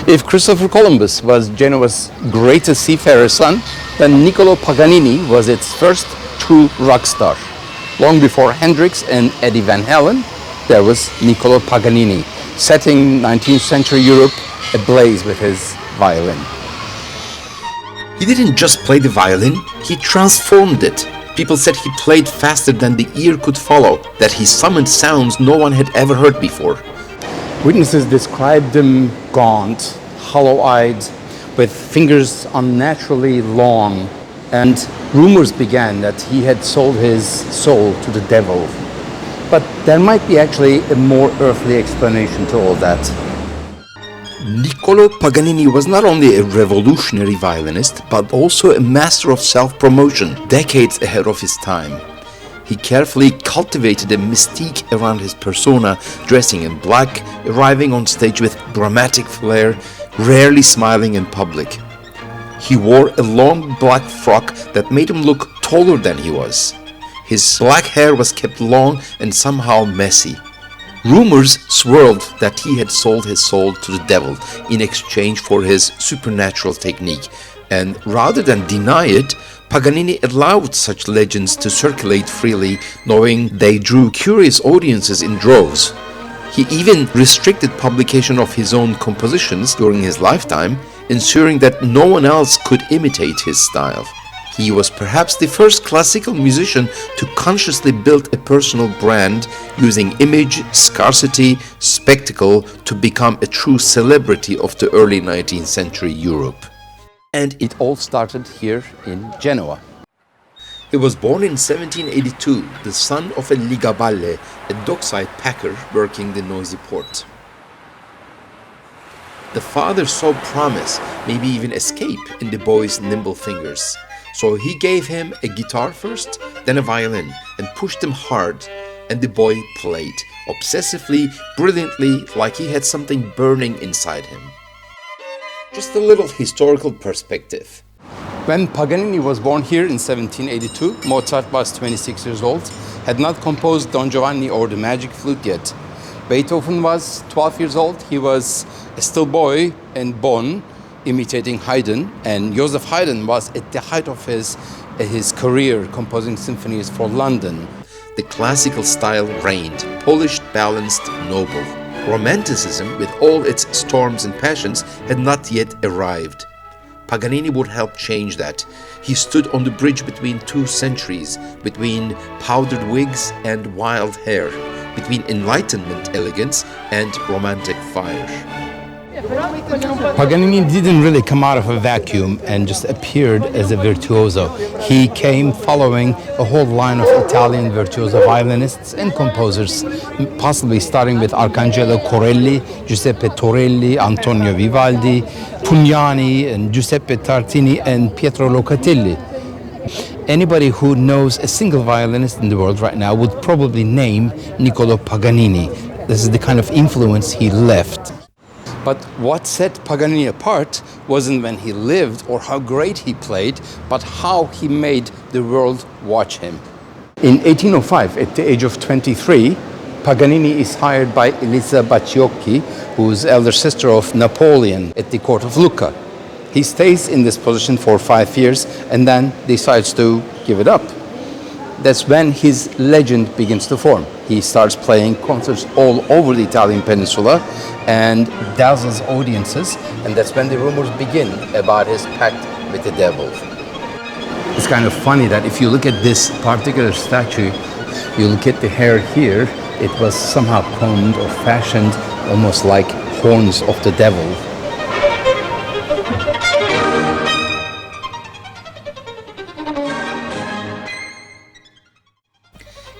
If Christopher Columbus was Genoa's greatest seafarer son, then Nicolò Paganini was its first true rock star. Long before Hendrix and Eddie Van Halen, there was Nicolò Paganini, setting 19th century Europe ablaze with his violin. He didn't just play the violin, he transformed it. People said he played faster than the ear could follow, that he summoned sounds no one had ever heard before. Witnesses described him gaunt, hollow-eyed, with fingers unnaturally long, and rumors began that he had sold his soul to the devil. But there might be actually a more earthly explanation to all that. Nicolò Paganini was not only a revolutionary violinist, but also a master of self-promotion, decades ahead of his time. He carefully cultivated a mystique around his persona, dressing in black, arriving on stage with dramatic flair, rarely smiling in public. He wore a long black frock that made him look taller than he was. His black hair was kept long and somehow messy. Rumors swirled that he had sold his soul to the devil in exchange for his supernatural technique, and rather than deny it, Paganini allowed such legends to circulate freely, knowing they drew curious audiences in droves. He even restricted publication of his own compositions during his lifetime, ensuring that no one else could imitate his style. He was perhaps the first classical musician to consciously build a personal brand, using image, scarcity, spectacle to become a true celebrity of the early 19th century Europe. And it all started here in Genoa. He was born in 1782, the son of a ligaballe, a dockside packer working the noisy port. The father saw promise, maybe even escape, in the boy's nimble fingers. So he gave him a guitar first, then a violin, and pushed him hard, and the boy played, obsessively, brilliantly, like he had something burning inside him. Just a little historical perspective. When Paganini was born here in 1782, Mozart was 26 years old, had not composed Don Giovanni or the Magic Flute yet. Beethoven was 12 years old, he was a still boy in Bonn, imitating Haydn, and Joseph Haydn was at the height of his career, composing symphonies for London. The classical style reigned, polished, balanced, noble. Romanticism, with all its storms and passions, had not yet arrived. Paganini would help change that. He stood on the bridge between two centuries, between powdered wigs and wild hair, between Enlightenment elegance and romantic fire. Paganini didn't really come out of a vacuum and just appeared as a virtuoso. He came following a whole line of Italian virtuoso violinists and composers, possibly starting with Arcangelo Corelli, Giuseppe Torelli, Antonio Vivaldi, Pugnani, and Giuseppe Tartini, and Pietro Locatelli. Anybody who knows a single violinist in the world right now would probably name Nicolò Paganini. This is the kind of influence he left. But what set Paganini apart wasn't when he lived or how great he played, but how he made the world watch him. In 1805, at the age of 23, Paganini is hired by Elisa Bacciocchi, who's elder sister of Napoleon, at the court of Lucca. He stays in this position for 5 years and then decides to give it up. That's when his legend begins to form. He starts playing concerts all over the Italian peninsula and dazzles audiences, and that's when the rumors begin about his pact with the devil. It's kind of funny that if you look at this particular statue, you look at the hair here, it was somehow combed or fashioned almost like horns of the devil.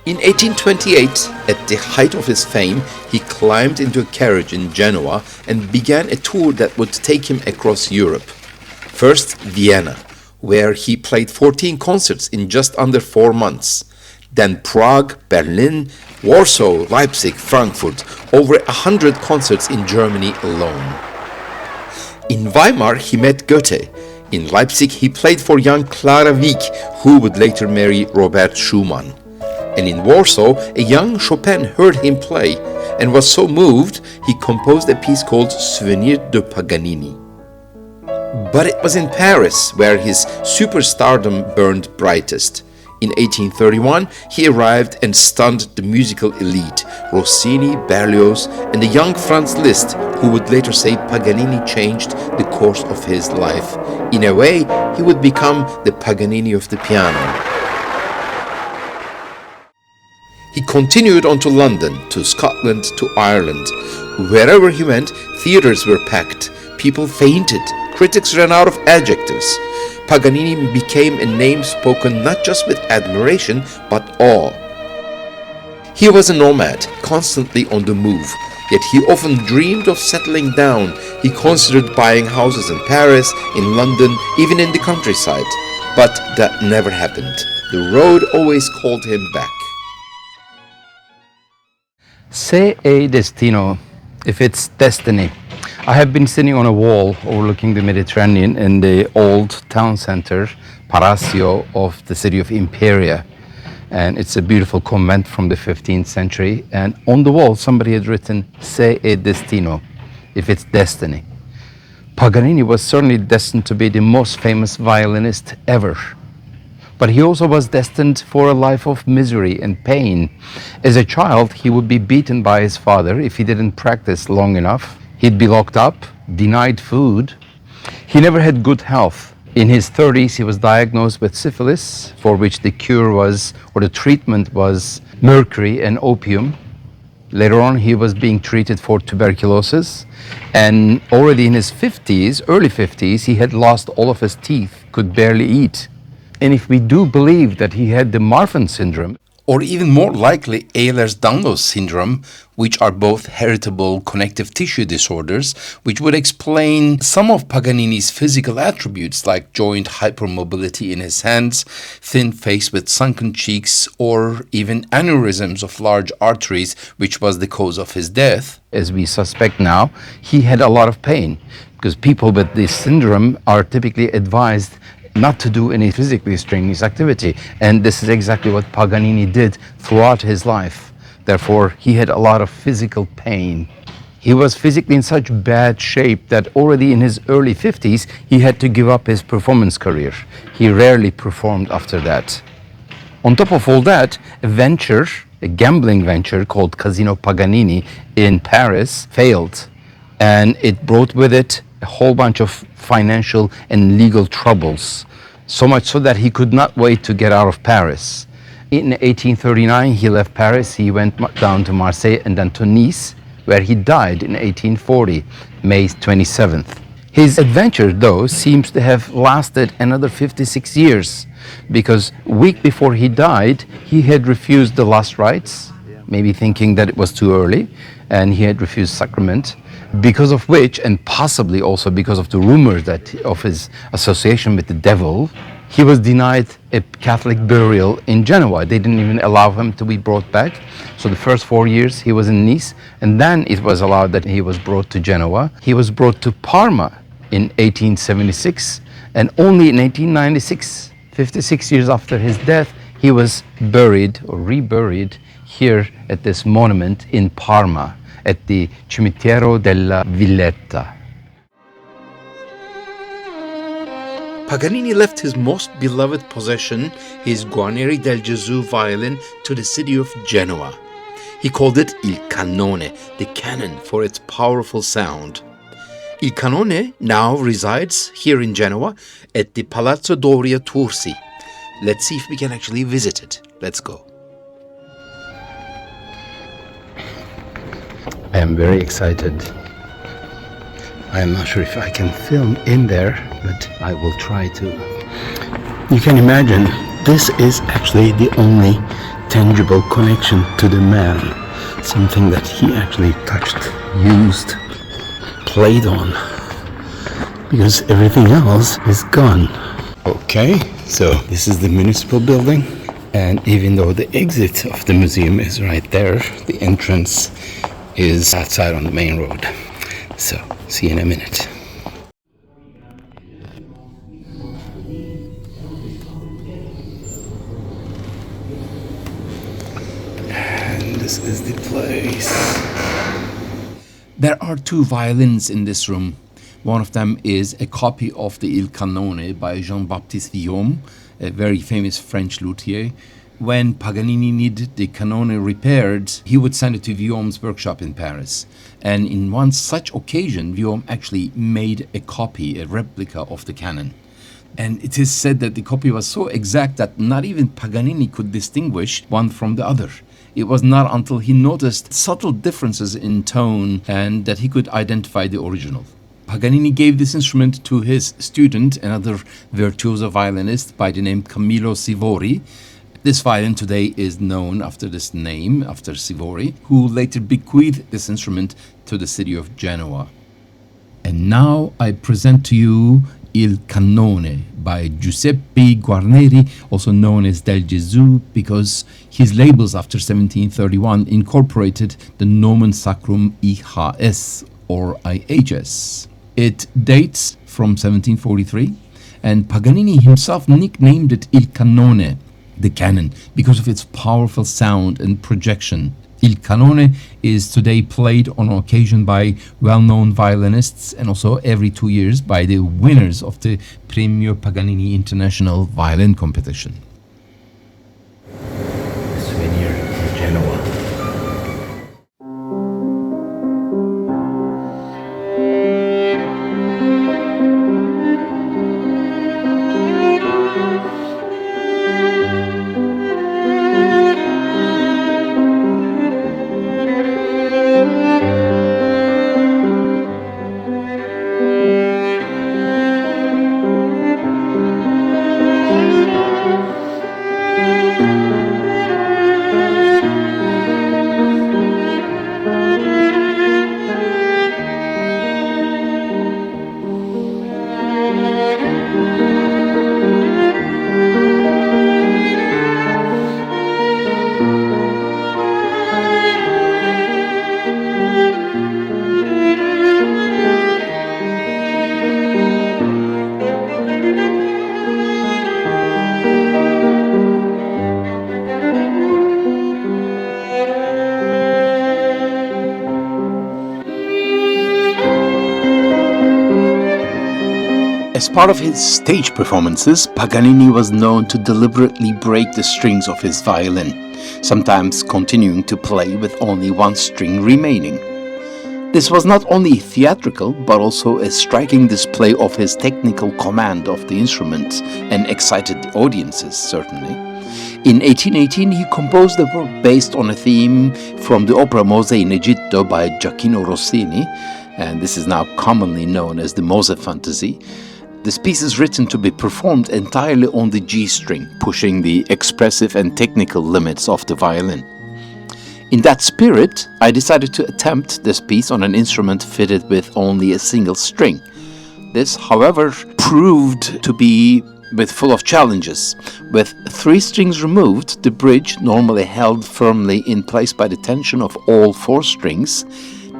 In 1828, at the height of his fame, he climbed into a carriage in Genoa and began a tour that would take him across Europe. First, Vienna, where he played 14 concerts in just under 4 months. Then Prague, Berlin, Warsaw, Leipzig, Frankfurt, over 100 concerts in Germany alone. In Weimar, he met Goethe. In Leipzig, he played for young Clara Wieck, who would later marry Robert Schumann. And in Warsaw, a young Chopin heard him play, and was so moved he composed a piece called Souvenir de Paganini. But it was in Paris where his superstardom burned brightest. In 1831, he arrived and stunned the musical elite, Rossini, Berlioz, and the young Franz Liszt, who would later say Paganini changed the course of his life. In a way, he would become the Paganini of the piano. He continued on to London, to Scotland, to Ireland. Wherever he went, theaters were packed, people fainted, critics ran out of adjectives. Paganini became a name spoken not just with admiration, but awe. He was a nomad, constantly on the move, yet he often dreamed of settling down. He considered buying houses in Paris, in London, even in the countryside. But that never happened. The road always called him back. Se è destino, if it's destiny. I have been sitting on a wall overlooking the Mediterranean in the old town center, Palacio of the city of Imperia. And it's a beautiful convent from the 15th century. And on the wall, somebody had written, Se è destino, if it's destiny. Paganini was certainly destined to be the most famous violinist ever. But he also was destined for a life of misery and pain. As a child, he would be beaten by his father if he didn't practice long enough. He'd be locked up, denied food. He never had good health. In his 30s, he was diagnosed with syphilis, for which the cure was, or the treatment was, mercury and opium. Later on, he was being treated for tuberculosis. And already in his 50s, early 50s, he had lost all of his teeth, could barely eat. And if we do believe that he had the Marfan syndrome, or even more likely Ehlers-Danlos syndrome, which are both heritable connective tissue disorders, which would explain some of Paganini's physical attributes like joint hypermobility in his hands, thin face with sunken cheeks, or even aneurysms of large arteries, which was the cause of his death. as we suspect now, he had a lot of pain because people with this syndrome are typically advised not to do any physically strenuous activity. And this is exactly what Paganini did throughout his life. Therefore, he had a lot of physical pain. He was physically in such bad shape that already in his early 50s, he had to give up his performance career. He rarely performed after that. On top of all that, a gambling venture called Casino Paganini in Paris failed. And it brought with it a whole bunch of financial and legal troubles, so much so that he could not wait to get out of Paris. In 1839, he left Paris, he went down to Marseille and then to Nice, where he died in 1840, May 27th. His adventure, though, seems to have lasted another 56 years, because a week before he died, he had refused the last rites, maybe thinking that it was too early, and he had refused sacrament, because of which, and possibly also because of the rumors that of his association with the devil, he was denied a Catholic burial in Genoa. They didn't even allow him to be brought back. So the first 4 years he was in Nice, and then it was allowed that he was brought to Genoa. He was brought to Parma in 1876, and only in 1896, 56 years after his death, he was buried or reburied here at this monument in Parma, at the Cimitero della Villetta. Paganini left his most beloved possession, his Guarneri del Gesù violin, to the city of Genoa. He called it Il Cannone, the cannon, for its powerful sound. Il Cannone now resides here in Genoa at the Palazzo Doria Tursi. Let's see if we can actually visit it. Let's go. I am very excited. I am not sure if I can film in there, but I will try to. You can imagine, this is actually the only tangible connection to the man. Something that he actually touched, used, played on. Because everything else is gone. Okay, so this is the municipal building. And even though the exit of the museum is right there, the entrance is outside on the main road. So, see you in a minute. And this is the place. There are two violins in this room. One of them is a copy of the Il Cannone by Jean-Baptiste Vuillaume, a very famous French luthier. When Paganini needed the Cannone repaired, he would send it to Vuillaume's workshop in Paris. And in one such occasion, Vuillaume actually made a copy, a replica of the canon. And it is said that the copy was so exact that not even Paganini could distinguish one from the other. It was not until he noticed subtle differences in tone and that he could identify the original. Paganini gave this instrument to his student, another virtuoso violinist by the name Camillo Sivori. This violin today is known after this name, after Sivori, who later bequeathed this instrument to the city of Genoa. And now I present to you Il Cannone by Giuseppe Guarneri, also known as Del Gesù, because his labels after 1731 incorporated the nomen sacrum IHS or IHS. It dates from 1743, and Paganini himself nicknamed it Il Cannone, the canon, because of its powerful sound and projection. Il Cannone is today played on occasion by well-known violinists and also every 2 years by the winners of the Premio Paganini International Violin Competition. Souvenir from Genoa. As part of his stage performances, Paganini was known to deliberately break the strings of his violin, sometimes continuing to play with only one string remaining. This was not only theatrical, but also a striking display of his technical command of the instrument and excited the audiences, certainly. In 1818, he composed a work based on a theme from the opera Mosè in Egitto by Gioacchino Rossini, and this is now commonly known as the Mosè-fantasia. This piece is written to be performed entirely on the G string, pushing the expressive and technical limits of the violin. In that spirit, I decided to attempt this piece on an instrument fitted with only a single string. This, however, proved to be full of challenges. With 3 strings removed, the bridge, normally held firmly in place by the tension of all 4 strings,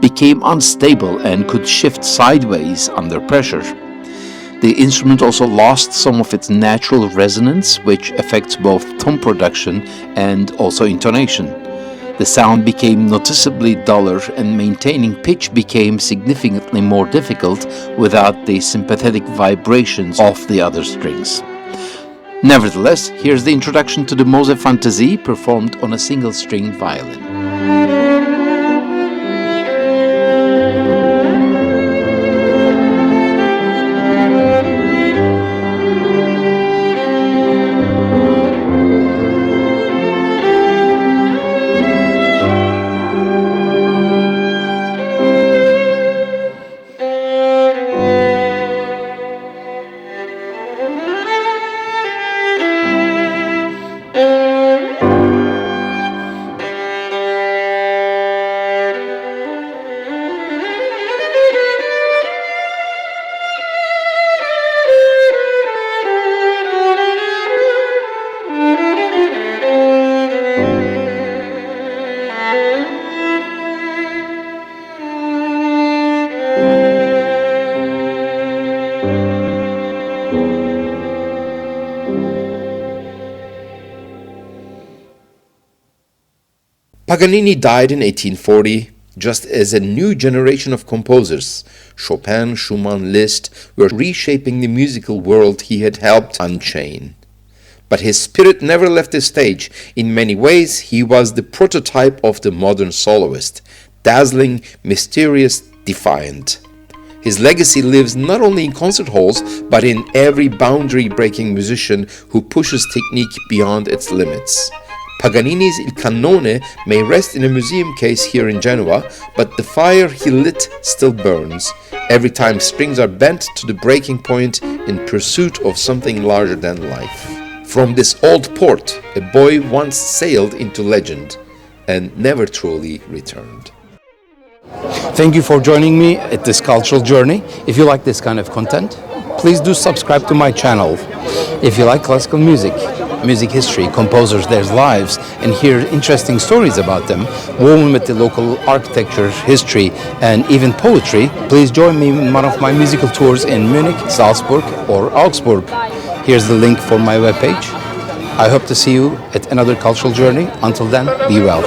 became unstable and could shift sideways under pressure. The instrument also lost some of its natural resonance, which affects both tone production and also intonation. The sound became noticeably duller and maintaining pitch became significantly more difficult without the sympathetic vibrations of the other strings. Nevertheless, here's the introduction to the Mosè-fantasia performed on a single-string violin. Paganini died in 1840 just as a new generation of composers, Chopin, Schumann, Liszt, were reshaping the musical world he had helped unchain. But his spirit never left the stage. In many ways, he was the prototype of the modern soloist, dazzling, mysterious, defiant. His legacy lives not only in concert halls, but in every boundary-breaking musician who pushes technique beyond its limits. Paganini's Il Cannone may rest in a museum case here in Genoa, but the fire he lit still burns, every time strings are bent to the breaking point in pursuit of something larger than life. From this old port, a boy once sailed into legend and never truly returned. Thank you for joining me at this cultural journey. If you like this kind of content, please do subscribe to my channel. If you like classical music, music history, composers, their lives, and hear interesting stories about them, woven with the local architecture, history, and even poetry, please join me in one of my musical tours in Munich, Salzburg, or Augsburg. Here's the link for my webpage. I hope to see you at another cultural journey. Until then, be well.